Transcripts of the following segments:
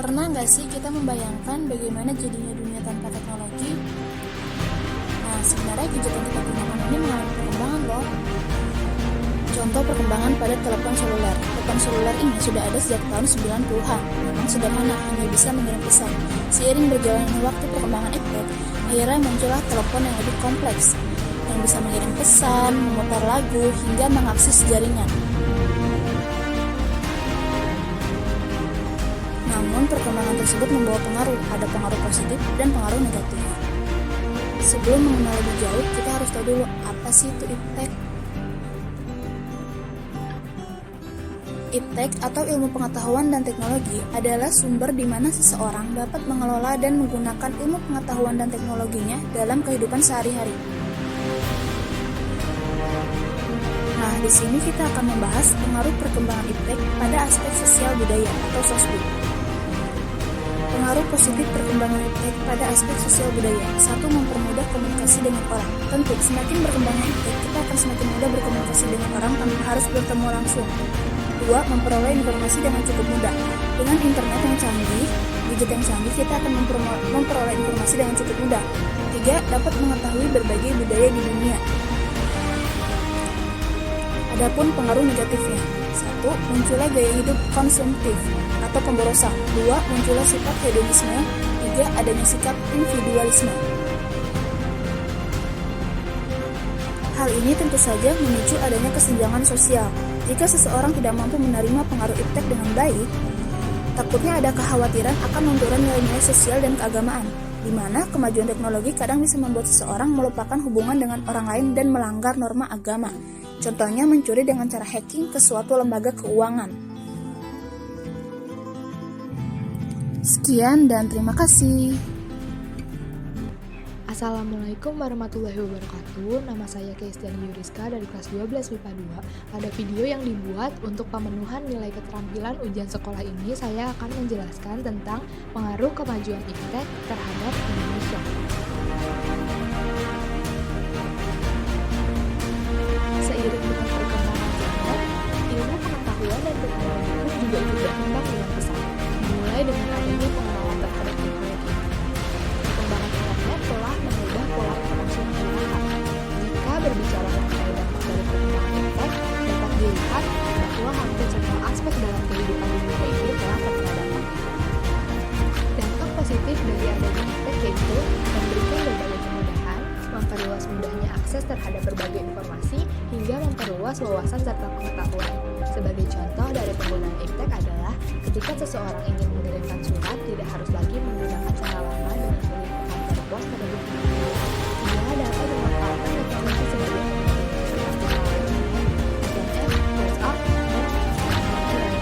Pernah nggak sih kita membayangkan bagaimana jadinya dunia tanpa teknologi? Nah, sebenarnya gadget yang kita gunakan ini mengalami perkembangan loh. Contoh perkembangan pada telepon seluler. Telepon seluler ini sudah ada sejak tahun 90-an. Memang sederhana, hanya bisa mengirim pesan. Seiring berjalannya waktu perkembangan iptek, akhirnya muncullah telepon yang lebih kompleks, yang bisa mengirim pesan, memutar lagu, hingga mengakses jaringan. Namun perkembangan tersebut membawa pengaruh, ada pengaruh positif dan pengaruh negatif. Sebelum mengenal lebih jauh, kita harus tahu dulu apa sih itu iptek. Iptek atau ilmu pengetahuan dan teknologi adalah sumber di mana seseorang dapat mengelola dan menggunakan ilmu pengetahuan dan teknologinya dalam kehidupan sehari-hari. Nah, di sini kita akan membahas pengaruh perkembangan iptek pada aspek sosial budaya atau sosbud. Pengaruh positif perkembangan iptek pada aspek sosial budaya. 1. Mempermudah komunikasi dengan orang. Tentu, semakin berkembangnya iptek, kita akan semakin mudah berkomunikasi dengan orang tanpa harus bertemu langsung. 2. Memperoleh informasi dengan cukup mudah. Dengan internet yang canggih, gadget yang canggih, kita akan memperoleh informasi dengan cukup mudah. 3. Dapat mengetahui berbagai budaya di dunia. Adapun pengaruh negatifnya. 1. Munculnya gaya hidup konsumtif atau pemborosan. 2. Munculnya sifat hedonisme. 3. Adanya sikap individualisme. Hal ini tentu saja memicu adanya kesenjangan sosial. Jika seseorang tidak mampu menerima pengaruh iptek dengan baik, takutnya ada kekhawatiran akan lunturnya nilai-nilai sosial dan keagamaan, di mana kemajuan teknologi kadang bisa membuat seseorang melupakan hubungan dengan orang lain dan melanggar norma agama. Contohnya mencuri dengan cara hacking ke suatu lembaga keuangan. Sekian dan terima kasih. Assalamualaikum warahmatullahi wabarakatuh. Nama saya Keistiani Yuriska dari kelas 12 MIPA 2. Pada video yang dibuat untuk pemenuhan nilai keterampilan ujian sekolah ini, saya akan menjelaskan tentang pengaruh kemajuan iptek terhadap Indonesia. Seiring dengan perkembangan zaman, ilmu pengetahuan dan teknologi pun juga ikut berkembang dengan pesat, dimulai dengan adanya pengenalan terhadap teknologi. Perkembangan internet telah mengubah pola interaksi masyarakat. Jika berbicara mengenai dampak dari perkembangan iptek, dapat dilihat bahwa hampir semua aspek dalam kehidupan dunia ini telah terkena dampaknya. Dampak positif dari adanya iptek yaitu memberikan berbagai kemudahan, memperluas mudahnya akses terhadap berbagai informasi, hingga memperluas wawasan serta pengetahuan. Sebagai contoh dari penggunaan iptek adalah ketika seseorang ingin mengirimkan surat, tidak harus lagi menggunakan cara lama dengan mengirimkan pos terlebih dahulu. Dia dapat memanfaatkan teknologi sebagai SMS, WhatsApp, dan lain-lain.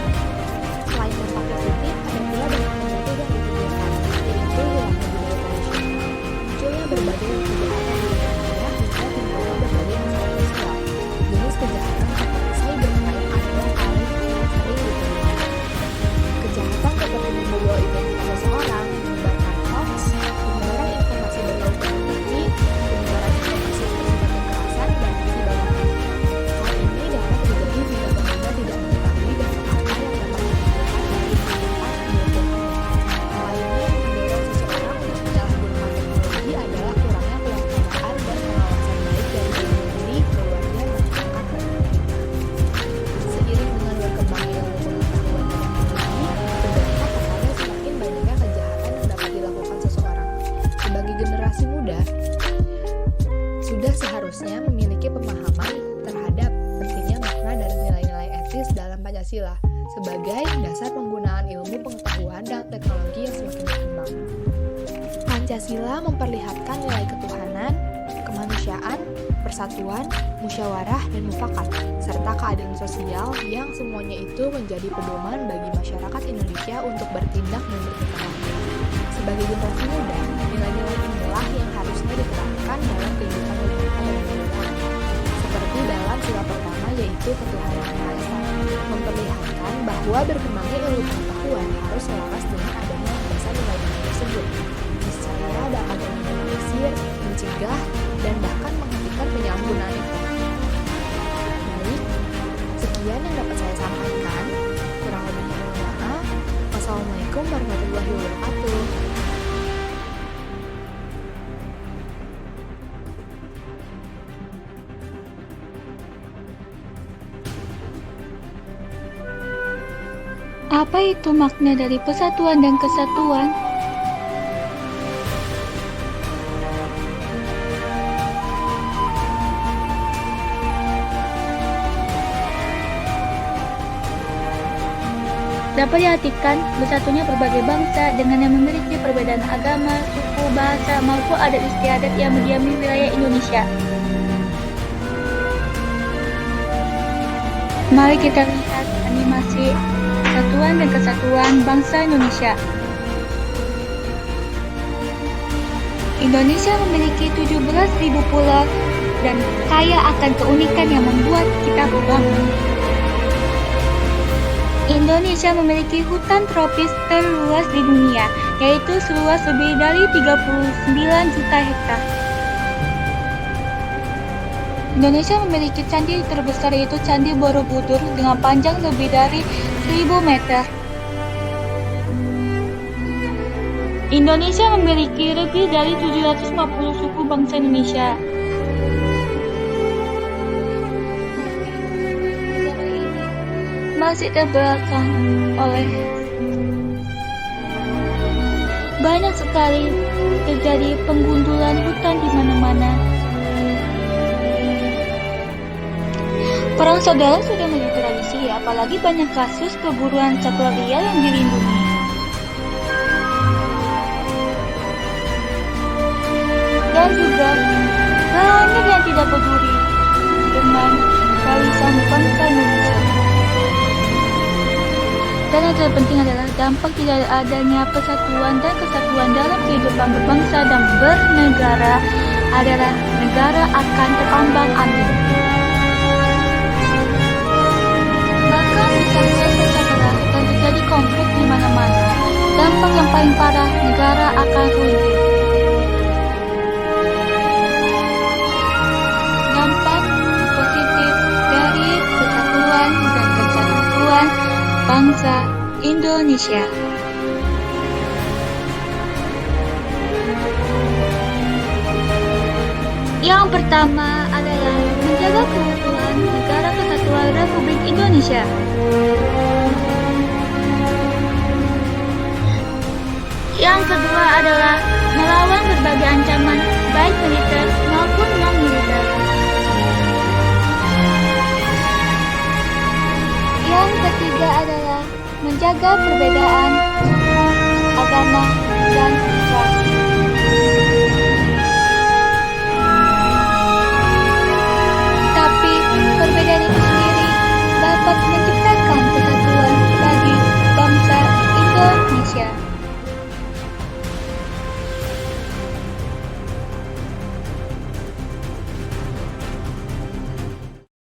Selain dampak positif, ada pula dampak negatif yang ditimbulkan, yaitu hilangnya budaya tradisional, munculnya berbagai kejahatan di dunia hingga timbulnya berbagai masalah sosial. Jenis kejahatan seperti cybercrime adalah hal yang sering ditemukan. Kejahatan seperti membawa identitas seseorang, menyebarkan hoax, penyebaran informasi berlaku teknologi, penyebaran informasi bersifat kekerasan, dan sebagainya. Hal ini dapat terjadi bila pengguna tidak mengetahui dampak apa yang dapat ditimbulkan dari menggunakan gadget. Hal lainnya yang mendorong seseorang untuk menyalahgunakan teknologi adalah kurangnya pelaksanaan dan pengawasan baik dari diri sendiri, keluarga, dan masyarakat. Seiring dengan berkembangnya ilmu pengetahuan dan teknologi, berdampak kepada semakin banyaknya kejahatan yang dapat dilakukan seseorang. Sebagai generasi muda, sudah seharusnya memiliki pemahaman terhadap pentingnya makna dari nilai-nilai etis dalam Pancasila sebagai dasar penggunaan ilmu pengetahuan dan teknologi yang semakin berkembang. Pancasila memperlihatkan nilai ketuhanan, kemanusiaan, persatuan, musyawarah, dan mufakat, serta keadilan sosial yang semuanya itu menjadi pedoman bagi masyarakat Indonesia untuk bertindak dan berkembang. Sebagai generasi muda, nilai-nilai inilah yang harusnya diterapkan dalam kehidupan beragama dan pemerintahan. Seperti dalam sila pertama yaitu ketuhanan yang Maha Esa, memperlihatkan bahwa berkembangnya ilmu pengetahuan harus selaras dengan adanya landasan nilai-nilai tersebut. Niscaya dapat meminimalisir, mencegah, dan bahkan menghentikan penyalahgunaan iptek. Baik, sekian yang dapat saya sampaikan. Kurang lebihnya mohon maaf. Wassalamualaikum warahmatullahi wabarakatuh. Apa itu makna dari persatuan dan kesatuan? Dapat diartikan bersatunya berbagai bangsa dengan yang memiliki perbedaan agama, suku, bahasa, maupun adat istiadat yang mendiami wilayah Indonesia. Mari kita lihat animasi Persatuan dan Kesatuan Bangsa Indonesia. Indonesia memiliki 17.000 pulau dan kaya akan keunikan yang membuat kita berbangga. Indonesia memiliki hutan tropis terluas di dunia, yaitu seluas lebih dari 39 juta hektar. Indonesia memiliki candi terbesar yaitu Candi Borobudur dengan panjang lebih dari 1000 meter. Indonesia memiliki lebih dari 750 suku bangsa Indonesia. Masih terbelakang oleh banyak sekali terjadi penggundulan hutan di mana-mana. Perang saudara sudah menjadi tradisi, apalagi banyak kasus perburuan satwa liar yang dilindungi. Dan juga banyak yang tidak peduli dengan warisan bangsa Indonesia. Dan yang terpenting adalah dampak tidak adanya persatuan dan kesatuan dalam kehidupan berbangsa dan bernegara adalah negara akan terombang-ambing. Bahkan bisa pecah belah dan terjadi konflik di mana-mana. Dampak yang paling parah, negara akan runtuh. Dampak positif dari persatuan dan kesatuan bangsa Indonesia. Yang pertama adalah menjaga keutuhan Negara Kesatuan Republik Indonesia. Yang kedua adalah melawan berbagai ancaman baik militer maupun non-militer. Yang ketiga adalah menjaga perbedaan suku, agama, dan ras. Tapi perbedaan itu sendiri dapat menciptakan kesatuan bagi bangsa Indonesia.